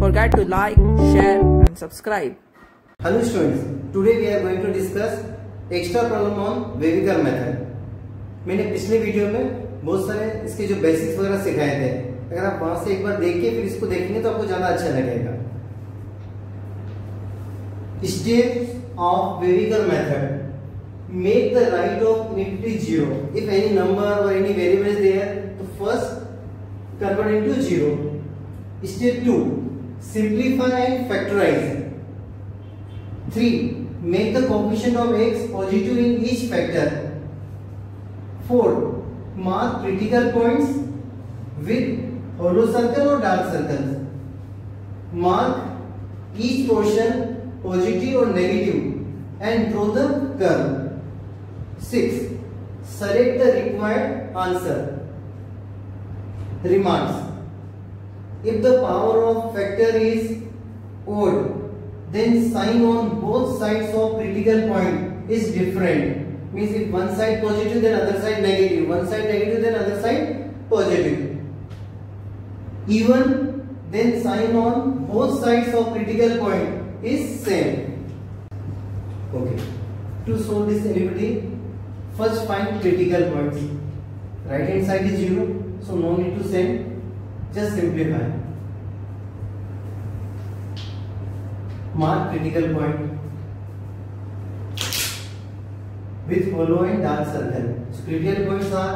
forget to like, share and subscribe. Hello students, today we are going to discuss extra problem on Weviker method. मैंने पिछले video में बहुत सारे इसके जो बेसिक्स वगैरह सिखाए थे. अगर आप वहां से एक बार देख के फिर इसको देखेंगे तो आपको ज्यादा अच्छा लगेगा. Steps of Weviker method. Make the right of infinity 0. If any number or any variable is there, to first convert into 0. Step 2. Simplify and factorize. 3. Make the coefficient of x positive in each factor. 4. Mark critical points with hollow circle or dark circles. Mark each portion positive or negative and draw the curve. 6. Select the required answer. Remarks. If the power of factor is odd, then sign on both sides of critical point is different. Means if one side positive then other side negative, one side negative then other side positive. Even then sign on both sides of critical point is same. Okay. To solve this inequality, first find critical points. Right hand side is 0, so no need to send. Just simplify. Mark critical point with hollow and dark circle. So critical points are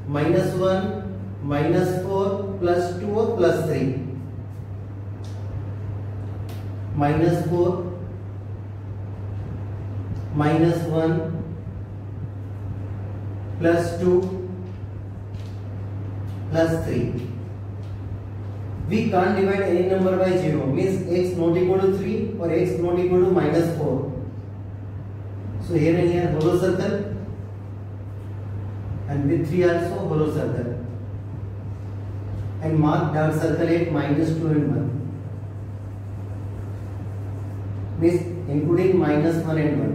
-1, -4, +2 or +3. -4, -1, +2, +3. We can't divide any number by 0. Means x not equal to 3 or x not equal to -4. So here and here hollow circle, and with 3 also hollow circle, and mark dark circle at -2 and 1. Means including -1 and 1.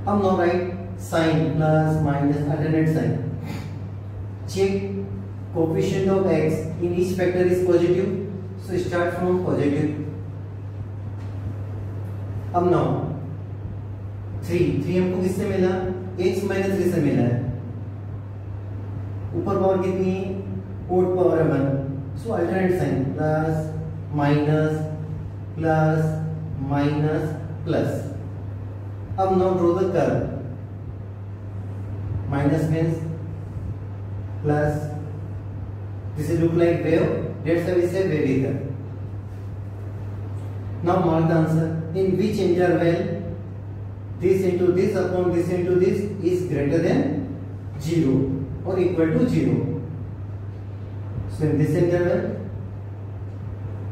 अब now write sign plus minus alternate sign. Check coefficient of x in each factor is positive, so start from positive. अब now 3 हमको किससे मिला? x minus 3 से मिला है. ऊपर power कितनी? ओड पावर है 1. So alternate sign plus minus plus minus plus. अब now draw the curve. Minus means plus. This will look like wave. That's why we say Weviker. Now mark the answer. In which interval this into this upon this into this is greater than 0 or equal to 0. So in this interval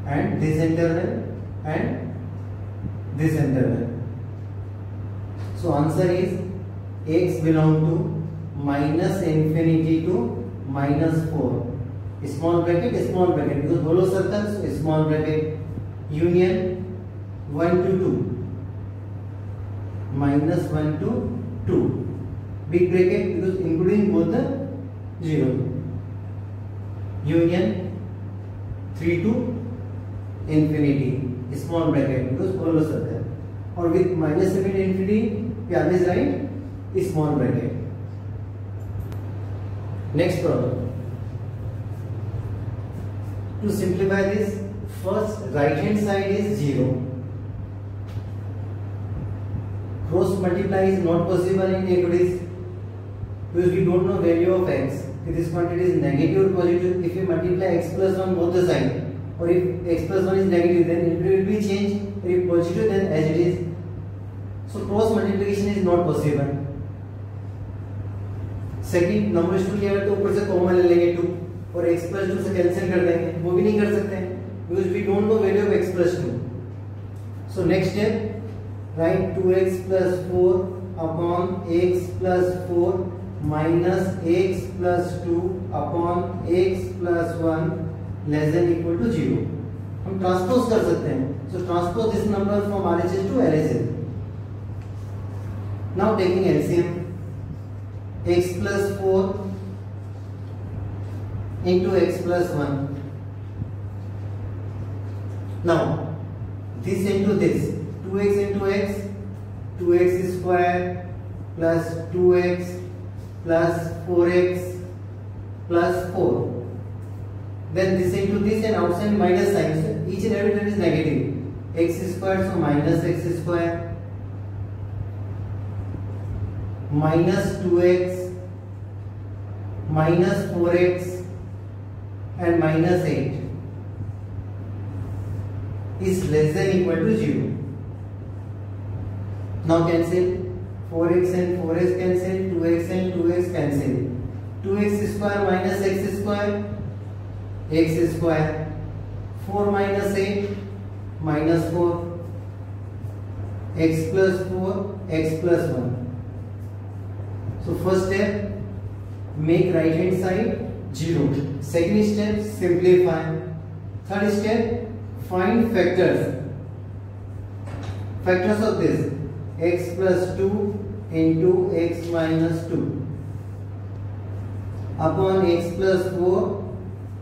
and this interval and this interval. So answer is x belong to -infinity to -4. Small bracket because hollow circles, small bracket union 1 to 2, -1 to 2, big bracket because including both the 0, union 3 to infinity, small bracket because hollow circle, or with -7 to infinity we always write small bracket. Next problem. To simplify this, first right hand side is 0. Cross multiply is not possible in equities because we don't know value of x. If this quantity is negative or positive, if we multiply x plus 1 both the side, or if x plus 1 is negative, then it will be changed. If positive, then as it is. So cross multiplication is not possible. Second number 2 लिया तो ऊपर से common ले लेंगे 2 और x plus 2 से cancel कर देंगे. वो भी नहीं कर सकते हैं because we don't know value of x plus 2. So next step, write 2x plus 4 upon x plus 4 minus x plus 2 upon x plus 1 less than equal to 0. हम ट्रांसपोज कर सकते हैं. So transpose this number from RHS to LHS. Now taking LCM, x plus 4 into x plus 1 Now this into this, 2x into x, 2x square plus 2x plus 4x plus 4. Then this into this and outside minus sign. So each and every term is negative. X square, so minus x square, minus 2x, minus 4x and minus 8 is less than equal to 0. Now cancel. 4x and 4x cancel, 2x and 2x cancel. 2x square minus x square, x square. 4 minus 8 minus 4. X plus 4, x plus 1. So first step, make right hand side 0. Second step, simplify. Third step, find factors. Factors of this, x plus 2 into x minus 2 upon x plus 4,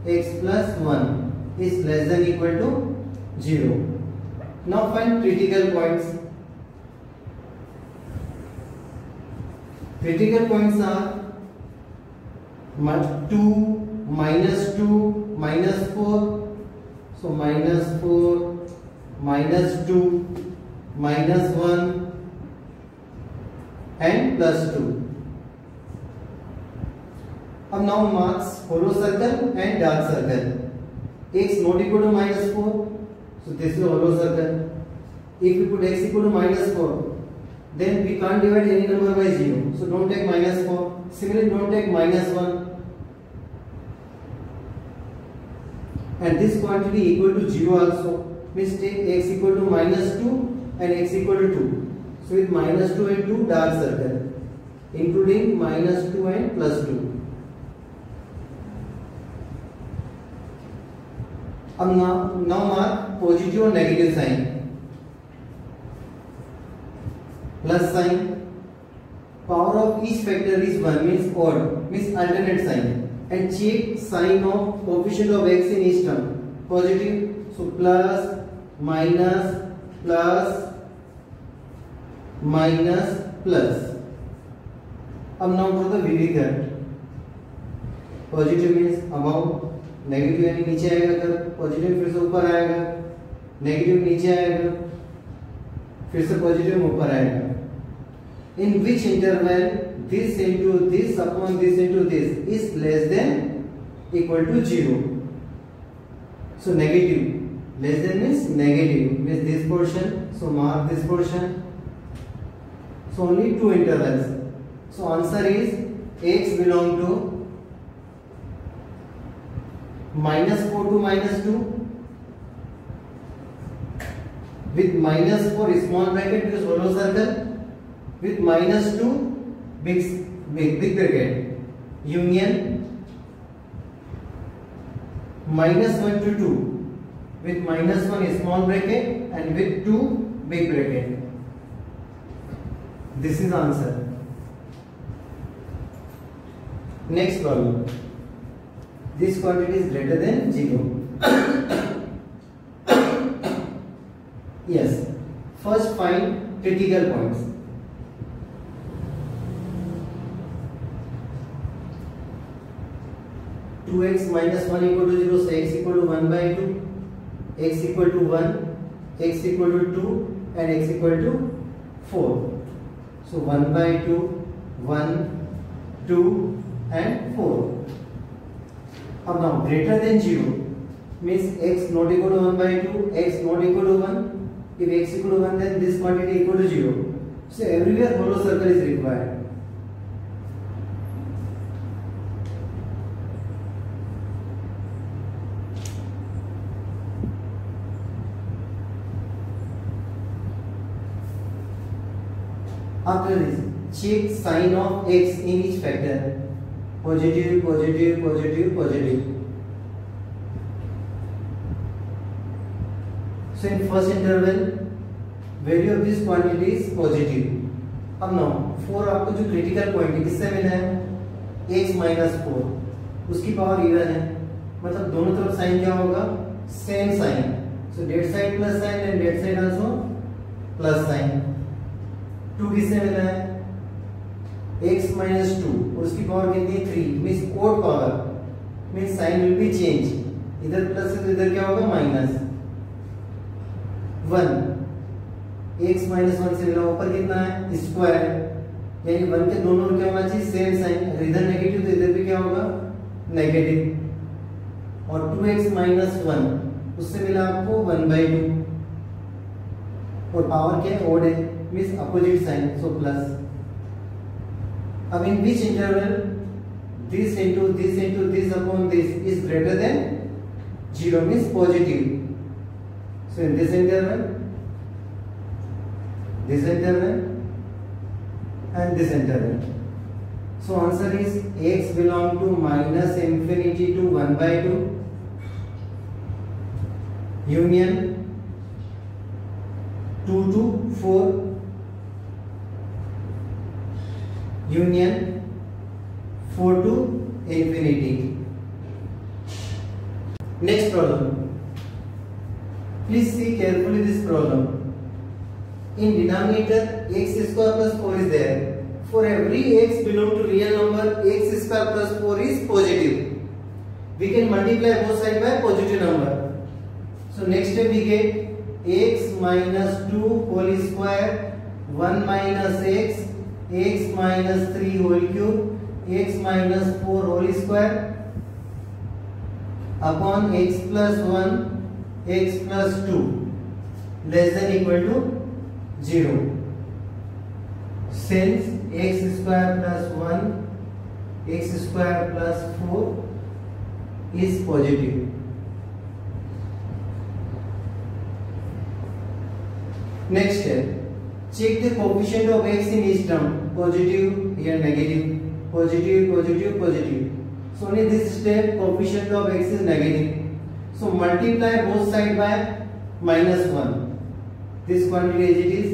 x plus 1 is less than equal to 0. Now find critical points. Critical points are 2, minus 2, minus 4. So minus 4, minus 2, minus 1 and plus 2. अब now marks hollow circle and dark circle. X not equal to minus 4, so this is a hollow circle. If we put x equal to minus 4, then we can't divide any number by 0. So don't take minus 4. Similarly, don't take minus 1. And this quantity equal to 0 also. Means take x equal to minus 2 and x equal to 2. So with minus 2 and 2, dark circle, including minus 2 and plus 2. अब now mark positive और negative sign. Plus sign. Power of each factor is 1, means odd, means alternate sign. And check sign of coefficient of x in each term. Positive, so plus, minus, plus, minus, plus. अब now for the VV cut. Positive means above, negative यानी नीचे आएगा, अगर positive फिर से ऊपर आएगा, negative नीचे आएगा, फिर से पॉजिटिव ऊपर आएगा. In which interval this into this upon this into this is less than equal to 0? So negative, less than means negative, means this portion, so mark this portion. So only two intervals. So answer is x belong to minus 4 to minus 2 with minus 4 small bracket because hollow circle, with minus 2 big bracket, union minus 1 to 2 with minus 1 small bracket and with 2 big bracket. This is answer. Next problem. This quantity is greater than 0. Yes. First find critical points. Two x minus 1 equal to 0, so x equal to 1 by 2, x equal to 1, x equal to 2 and x equal to 4. So 1 by 2, 1, 2 and 4. अब now greater than 0 means x not equal to 1 by 2, x not equal to 1. If x equal to 1, then this quantity equal to 0. So everywhere hollow circle is required. After this, check sign of x in each factor. Positive, positive, positive, positive. So in first interval, value of this quantity is positive. अब now 4 आपको जो critical point है किससे मिला है? x minus 4. उसकी power even है, मतलब दोनों तरफ साइन क्या होगा? Same sign. So that side plus sign and that side also plus sign. 2 किससे मिला है? x minus 2 उसकी पावर कितनी है? 3 means odd power means sign will be change. इधर प्लस है तो इधर क्या होगा? माइनस 1. x minus 1 से मिला ऊपर कितना है? स्क्वायर. यानी 1 के दोनों में क्या होना चाहिए? Same sign. अगर इधर नेगेटिव तो इधर भी क्या होगा? नेगेटिव. और 2x minus 1 उससे मिला आपको 1/2 और पावर क्या है? ओड है means opposite sign. So plus. अब in which interval this into this upon this is greater than 0 means positive. So in this interval and this interval. So answer is x belong to minus infinity to 1/2 union 2 to 4 union 4 to infinity. Next problem. Please see carefully this problem. In denominator x square plus 4 is there. For every x belong to real number, x square plus 4 is positive. We can multiply both sides by positive number. So next step we get x minus 2 whole square 1 minus x minus 3 whole cube, x minus 4 whole square upon x plus 1, x plus 2 less than equal to 0. Since x square plus 1, x square plus 4 is positive. Next step. Check the coefficient of x in each term. Positive here negative. Positive. So in this step coefficient of x is negative. So multiply both sides by minus 1. This quantity as it is.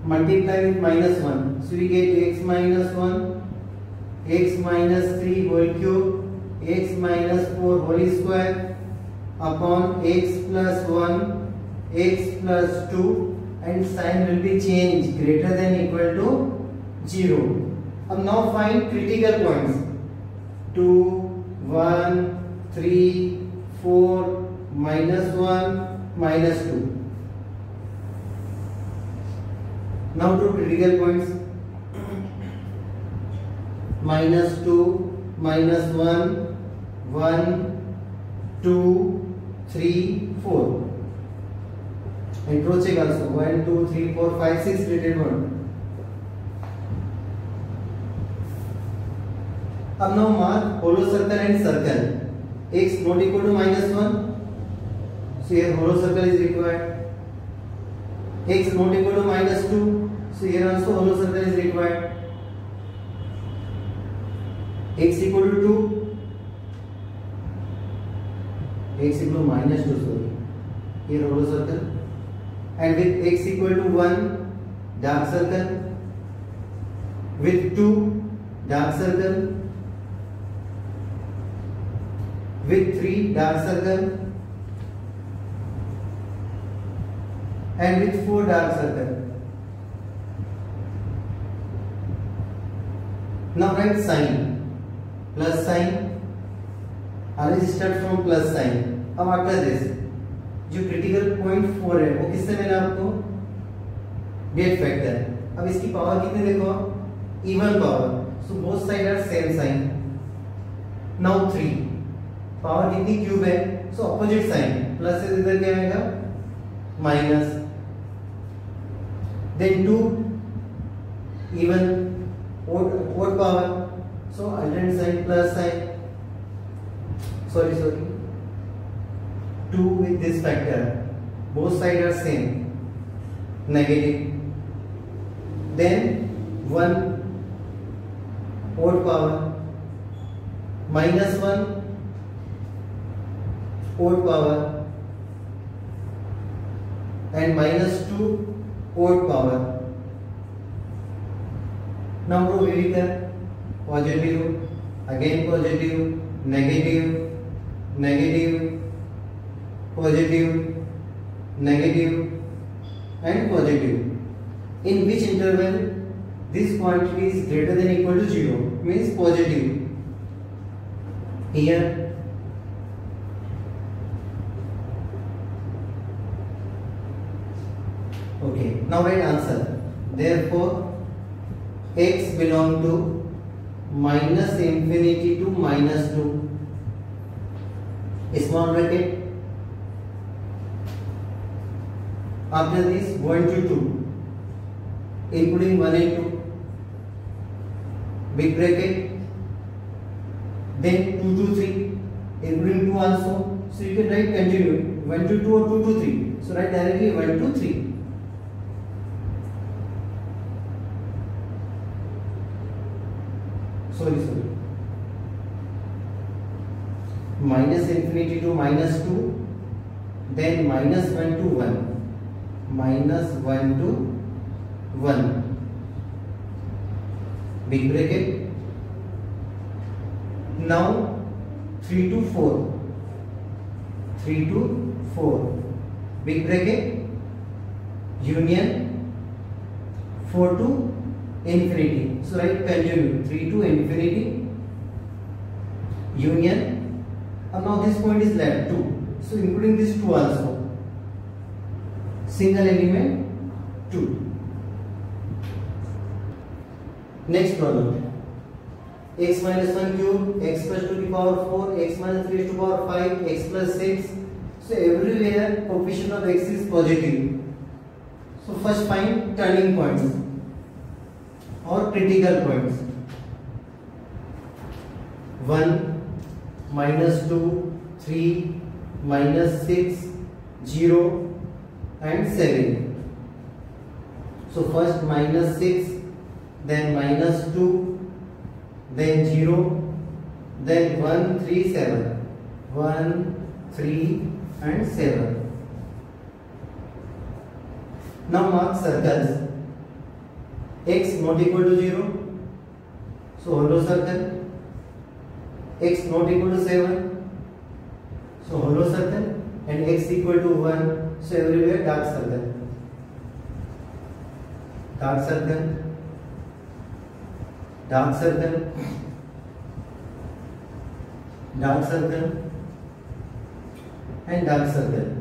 Multiply with minus 1. So we get x minus 1, x minus 3 whole cube, x minus 4 whole square upon x plus 1, x plus 2. And sign will be changed greater than equal to 0. Now find critical points. 2, 1, 3, 4, minus 1, minus 2. Now to critical points. Minus 2, minus 1, 1, 2, 3, 4. And cross check also 1, 2, 3, 4, 5, 6 related one. अब now mark hollow circle and circle. X not equal to minus 1. So here hollow circle is required. X not equal to minus 2. So here also hollow circle is required. X equal to 2. X equal to minus 2. Sorry. Here hollow circle. And with x equal to 1, dark circle. With 2, dark circle. With 3, dark circle. And with 4, dark circle. Now write sign. Plus sign. Always start from plus sign. अब after this जो critical point 4 है वो किससे मिला आपको? Get factor. अब इसकी power कितनी देखो? Even power. So both side are same sign. Now 3 power कितनी? क्यूब है. So opposite sign. प्लस से इधर क्या आएगा? Minus. Then 2 even odd power. So alternate sign plus sign. Sorry. 2 with this factor. Both sides are same. Negative. Then 1 odd power. Minus 1 odd power. And minus 2 odd power. Now numerical. Positive. Again positive. Negative. positive, negative and positive. In which interval this quantity is greater than or equal to 0 means positive. Here okay, now write answer. Therefore x belong to minus infinity to minus 2, small bracket, after this 1 to 2 including 1 and 2, big bracket, then 2 to 3 including 2 also, so you can write continue 1 to 2 or 2 to 3, so write directly 1 to 3. Sorry, minus infinity to minus 2, then minus 1 to 1, minus 1 to 1, big bracket, now 3 to 4, 3 to 4, big bracket, union 4 to infinity, so write continue 3 to infinity, union, and now this point is left 2, so including this 2 also, single element 2. Next problem, x minus 1 cube, x plus 2 to the power 4, x minus 3 to the power 5, x plus 6, so everywhere coefficient of x is positive, so first find turning points or critical points. 1, minus 2, 3, minus 6, 0 and 7. So first minus 6, then minus 2, then 0, then 1, 3, 7. 1, 3 and 7. Now mark circles. X not equal to 0, so hollow circle. X not equal to 7, so hollow circle, and x equal to 1, so everywhere dark circle. Dark circle, dark circle, dark circle and dark circle.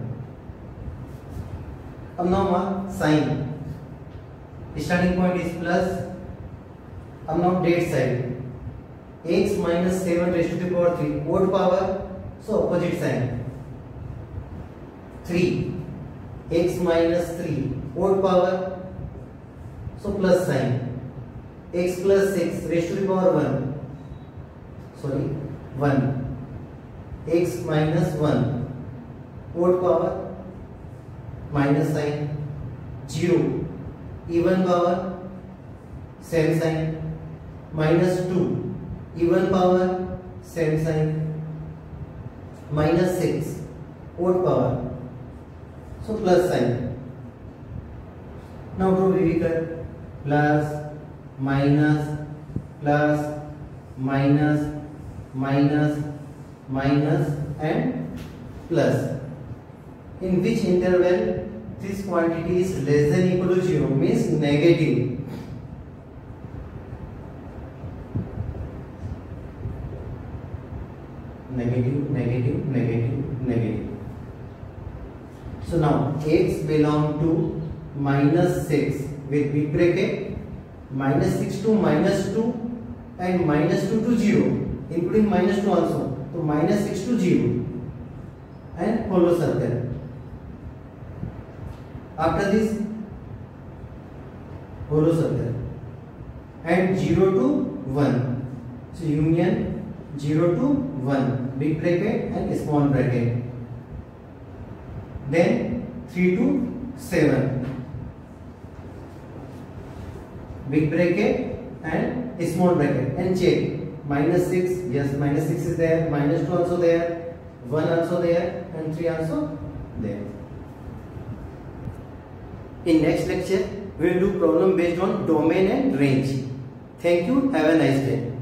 Now mark sign. Starting point is plus. Now date side. X minus 7 raised to the power 3. Odd power, so opposite sign. 3. X minus 3. Odd power, so plus sign. X plus 6 raised to the power 1. Sorry, 1. X minus 1. Odd power, minus sign. 0. Even power, same sign. Minus 2. Even power, same sign. Minus 6. Odd power, so plus sign. Now draw vehicle. Plus, minus, plus, minus, minus, minus and plus. In which interval this quantity is less than or equal to 0 means negative. Negative, negative, negative, negative. So now x belong to minus 6 with big bracket, minus 6 to minus 2 and minus 2 to 0 including minus 2 also. So minus 6 to 0 and hollow circle. After this hollow circle and 0 to 1. So union 0 to 1, big bracket and small bracket. Then 3 to 7, big bracket and small bracket, and check. Minus 6, yes, minus 6 is there, minus 2 also there, 1 also there and 3 also there. In next lecture, we will do problem based on domain and range. Thank you. Have a nice day.